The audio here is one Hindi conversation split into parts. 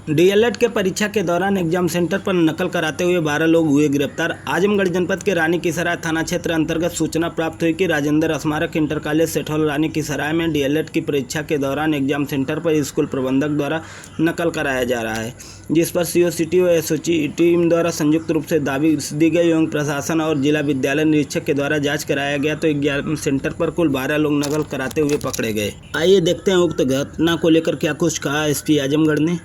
डीएलएड के परीक्षा के दौरान एग्जाम सेंटर पर नकल कराते हुए 12 लोग हुए गिरफ्तार। आजमगढ़ जनपद के रानी की सराय थाना क्षेत्र अंतर्गत सूचना प्राप्त हुई कि राजेंद्र स्मारक इंटर कॉलेज सेठौल रानी की सराय में डीएलएड की परीक्षा के दौरान एग्जाम सेंटर पर स्कूल प्रबंधक द्वारा नकल कराया जा रहा है, जिस पर सीओसीटी व एसओजी टीम द्वारा संयुक्त रूप से दावी दी गई एवं प्रशासन और जिला विद्यालय निरीक्षक के द्वारा जाँच कराया गया तो एग्जाम सेंटर पर कुल 12 लोग नकल कराते हुए पकड़े गए। आइए देखते हैं उक्त घटना को लेकर क्या कुछ कहा एसपी आजमगढ़ ने।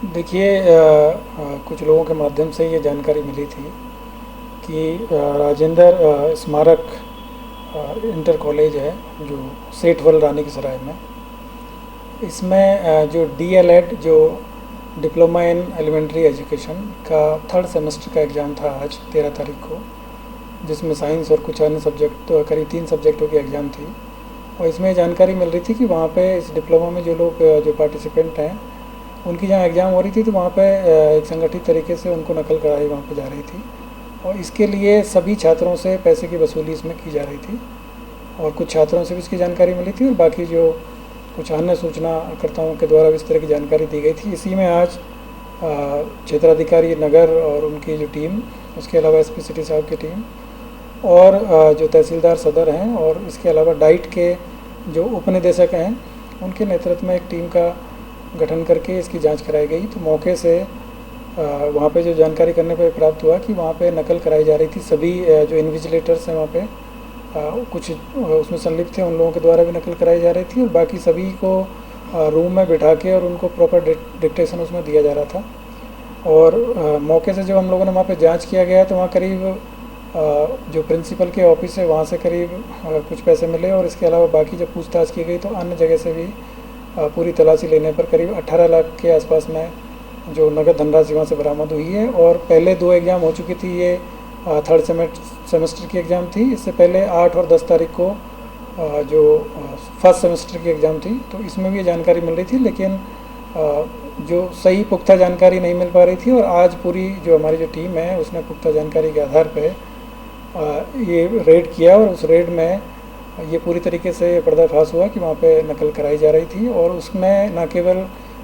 देखिए, कुछ लोगों के माध्यम से ये जानकारी मिली थी कि राजेंद्र स्मारक इंटर कॉलेज है जो सेठवल रानी की सराय में, इसमें जो डीएलएड जो डिप्लोमा इन एलिमेंट्री एजुकेशन का 3rd सेमेस्टर का एग्ज़ाम था आज 13 तारीख को, जिसमें साइंस और कुछ अन्य सब्जेक्ट करीब 3 सब्जेक्टों की एग्ज़ाम थी। और इसमें जानकारी मिल रही थी कि वहाँ पे इस डिप्लोमा में जो लोग जो पार्टिसिपेंट हैं उनकी जहाँ एग्ज़ाम हो रही थी तो वहाँ पे एक संगठित तरीके से उनको नकल कराई वहाँ पे जा रही थी और इसके लिए सभी छात्रों से पैसे की वसूली इसमें की जा रही थी और कुछ छात्रों से भी इसकी जानकारी मिली थी और बाकी जो कुछ अन्य सूचनाकर्ताओं के द्वारा भी इस तरह की जानकारी दी गई थी। इसी में आज क्षेत्राधिकारी नगर और उनकी जो टीम, उसके अलावा एसपी सिटी साहब की टीम और जो तहसीलदार सदर हैं और इसके अलावा डाइट के जो उपनिदेशक हैं उनके नेतृत्व में एक टीम का गठन करके इसकी जांच कराई गई। तो मौके से वहाँ पे जो जानकारी करने पर प्राप्त हुआ कि वहाँ पे नकल कराई जा रही थी। सभी जो इन्विजिलेटर्स हैं वहाँ पे कुछ उसमें संलिप्त थे, उन लोगों के द्वारा भी नकल कराई जा रही थी और बाकी सभी को रूम में बिठा के और उनको प्रॉपर डिक्टेशन उसमें दिया जा रहा था। और मौके से जब हम लोगों ने वहाँ पे जाँच किया गया तो वहाँ करीब जो प्रिंसिपल के ऑफिस है वहाँ से करीब कुछ पैसे मिले और इसके अलावा बाकी जब पूछताछ की गई तो अन्य जगह से भी पूरी तलाशी लेने पर करीब 18 लाख के आसपास में जो नगद धनराशि वहाँ से बरामद हुई है। और पहले 2 एग्ज़ाम हो चुकी थी, ये 3rd सेमेस्टर की एग्ज़ाम थी। इससे पहले 8 और 10 तारीख को जो 1st सेमेस्टर की एग्ज़ाम थी तो इसमें भी ये जानकारी मिल रही थी, लेकिन जो सही पुख्ता जानकारी नहीं मिल पा रही थी और आज पूरी जो हमारी जो टीम है उसने पुख्ता जानकारी के आधार पर ये रेड किया और उस रेड में ये पूरी तरीके से पर्दाफाश हुआ कि वहाँ पे नकल कराई जा रही थी और उसमें न केवल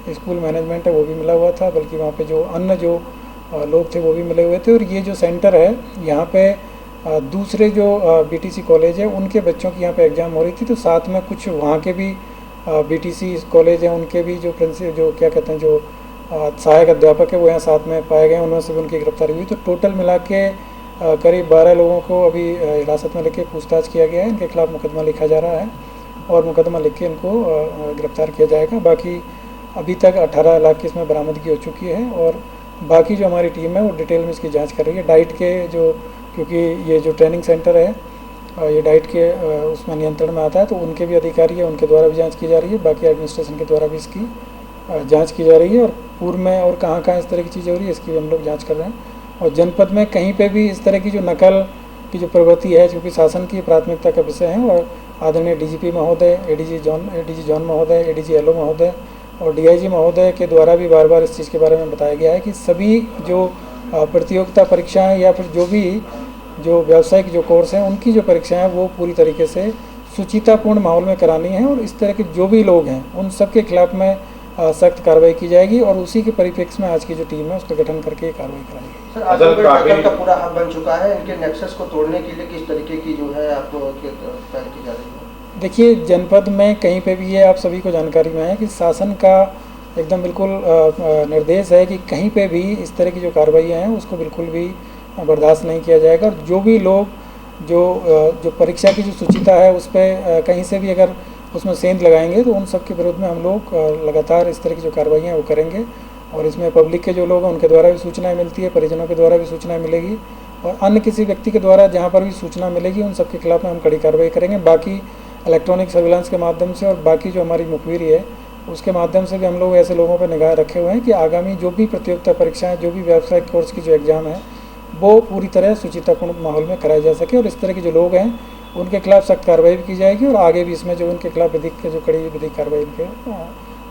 स्कूल मैनेजमेंट है वो भी मिला हुआ था, बल्कि वहाँ पे जो अन्य जो लोग थे वो भी मिले हुए थे। और ये जो सेंटर है यहाँ पे दूसरे जो बीटीसी कॉलेज है उनके बच्चों की यहाँ पे एग्ज़ाम हो रही थी, तो साथ में कुछ वहाँ के भी बीटीसी कॉलेज हैं उनके भी जो जो क्या कहते हैं जो सहायक अध्यापक है वो यहाँ साथ में पाए गए, उनमें से भी उनकी गिरफ्तारी हुई। तो टोटल मिला के करीब 12 लोगों को अभी हिरासत में लेके पूछताछ किया गया है। इनके खिलाफ मुकदमा लिखा जा रहा है और मुकदमा लिख के इनको गिरफ्तार किया जाएगा। बाकी अभी तक 18 लाख की इसमें बरामदगी हो चुकी है और बाकी जो हमारी टीम है वो डिटेल में इसकी जांच कर रही है। डाइट के जो, क्योंकि ये जो ट्रेनिंग सेंटर है ये डाइट के उसमें नियंत्रण में आता है तो उनके भी अधिकारी है, उनके द्वारा भी जाँच की जा रही है। बाकी एडमिनिस्ट्रेशन के द्वारा भी इसकी जाँच की जा रही है और पूर्व में और कहाँ कहाँ इस तरह की चीज़ें हो रही है इसकी हम लोग जाँच कर रहे हैं। और जनपद में कहीं पे भी इस तरह की जो नकल की जो प्रवृत्ति है, क्योंकि शासन की प्राथमिकता का विषय है और आदरणीय डीजीपी महोदय, एडीजी जॉन महोदय, एडीजी एलओ महोदय और डीआईजी महोदय के द्वारा भी बार बार इस चीज़ के बारे में बताया गया है कि सभी जो प्रतियोगिता परीक्षाएं या फिर जो भी जो व्यावसायिक जो कोर्स हैं उनकी जो परीक्षाएँ वो पूरी तरीके से सुचितापूर्ण माहौल में करानी है और इस तरह के जो भी लोग हैं उन सब के खिलाफ में सख्त कार्रवाई की जाएगी और उसी के परिप्रेक्ष्य में आज की जो टीम है उसका गठन करके कार्रवाई कराएगी। सर, आजमगढ़ का पूरा हब बन चुका है, इनके नेक्सस को तोड़ने के लिए किस तरीके की जो है आपको पहल की जा रही है? देखिए, जनपद में कहीं पे भी ये आप सभी को जानकारी में है कि शासन का एकदम बिल्कुल निर्देश है कि कहीं पे भी इस तरह की जो कार्रवाइयाँ हैं उसको बिल्कुल भी बर्दाश्त नहीं किया जाएगा। और जो भी लोग जो परीक्षा की जो सुचिता है उस पर कहीं से भी अगर उसमें सेंध लगाएंगे तो उन सब के विरुद्ध में हम लोग लगातार इस तरह की जो कार्रवाइयाँ वो करेंगे। और इसमें पब्लिक के जो लोग हैं उनके द्वारा भी सूचनाएं मिलती है, परिजनों के द्वारा भी सूचनाएं मिलेगी और अन्य किसी व्यक्ति के द्वारा जहाँ पर भी सूचना मिलेगी उन सब के खिलाफ में हम कड़ी कार्रवाई करेंगे। बाकी इलेक्ट्रॉनिक सर्विलांस के माध्यम से और बाकी जो हमारी मुखबिरी है उसके माध्यम से भी हम लोग ऐसे लोगों पर निगाह रखे हुए हैं कि आगामी जो भी प्रतियोगिता परीक्षाएँ, जो भी व्यावसायिक कोर्स की जो एग्ज़ाम है वो पूरी तरह सुचितापूर्ण माहौल में कराई जा सके और इस तरह के जो लोग हैं उनके खिलाफ सख्त कार्रवाई भी की जाएगी और आगे भी इसमें जो उनके खिलाफ विधिक जो कड़ी विधिक कार्रवाई उनके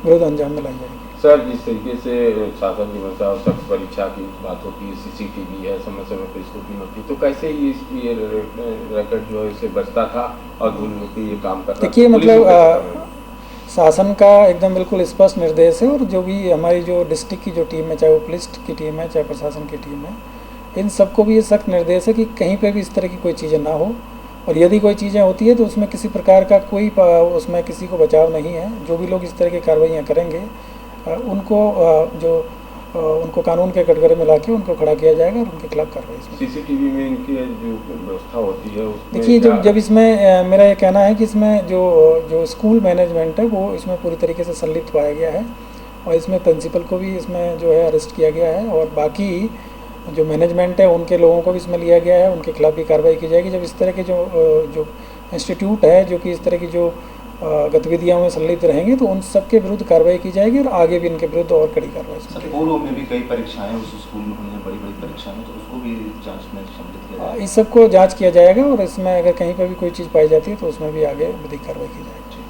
विरुद्ध अंजाम में लाई जाएगी। सर, जिस तरीके से शासन की मंशा और सख्त परीक्षा की बात होती है, सीसीटीवी है, समय समय पर स्कूटी होती, तो कैसे ये रिकॉर्ड जो है इसे बचता था और धूल मिट्टी ये काम करता? देखिए, मतलब शासन का एकदम बिल्कुल स्पष्ट निर्देश है, और जो भी हमारी जो डिस्ट्रिक्ट की जो टीम है, चाहे वो पुलिस की टीम है चाहे प्रशासन की टीम है, इन सबको भी ये सख्त निर्देश है कि कहीं पे भी इस तरह की कोई चीज़ें ना हो, और यदि कोई चीज़ें होती है तो उसमें किसी प्रकार का कोई उसमें किसी को बचाव नहीं है। जो भी लोग इस तरह की कार्रवाइयाँ करेंगे उनको उनको कानून के कटघरे में लाके उनको खड़ा किया जाएगा और उनके खिलाफ कार्रवाई इसमें। सीसीटीवी में इनकी जो व्यवस्था होती है उसमें देखिए, क्या- जब इसमें मेरा ये कहना है कि इसमें जो स्कूल मैनेजमेंट है वो इसमें पूरी तरीके से संलिप्त पाया गया है, और इसमें प्रिंसिपल को भी इसमें जो है अरेस्ट किया गया है, और बाकी जो मैनेजमेंट है उनके लोगों को भी इसमें लिया गया है, उनके खिलाफ भी कार्रवाई की जाएगी। जब इस तरह के जो इंस्टीट्यूट है जो कि इस तरह की जो गतिविधियों में संलिप्त रहेंगे तो उन सब के विरुद्ध कार्रवाई की जाएगी, और आगे भी इनके विरुद्ध और कड़ी कार्रवाई की सर, जाएगी। पूर्व में भी कई परीक्षाएं उस स्कूल में हुई हैं, बड़ी बड़ी परीक्षाएं, तो उसको भी जांच में सम्मिलित किया जाएगा। इस सबको जांच किया जाएगा, और इसमें अगर कहीं पर भी कोई चीज़ पाई जाती है तो उसमें भी आगे विधिक कार्रवाई की जाएगी।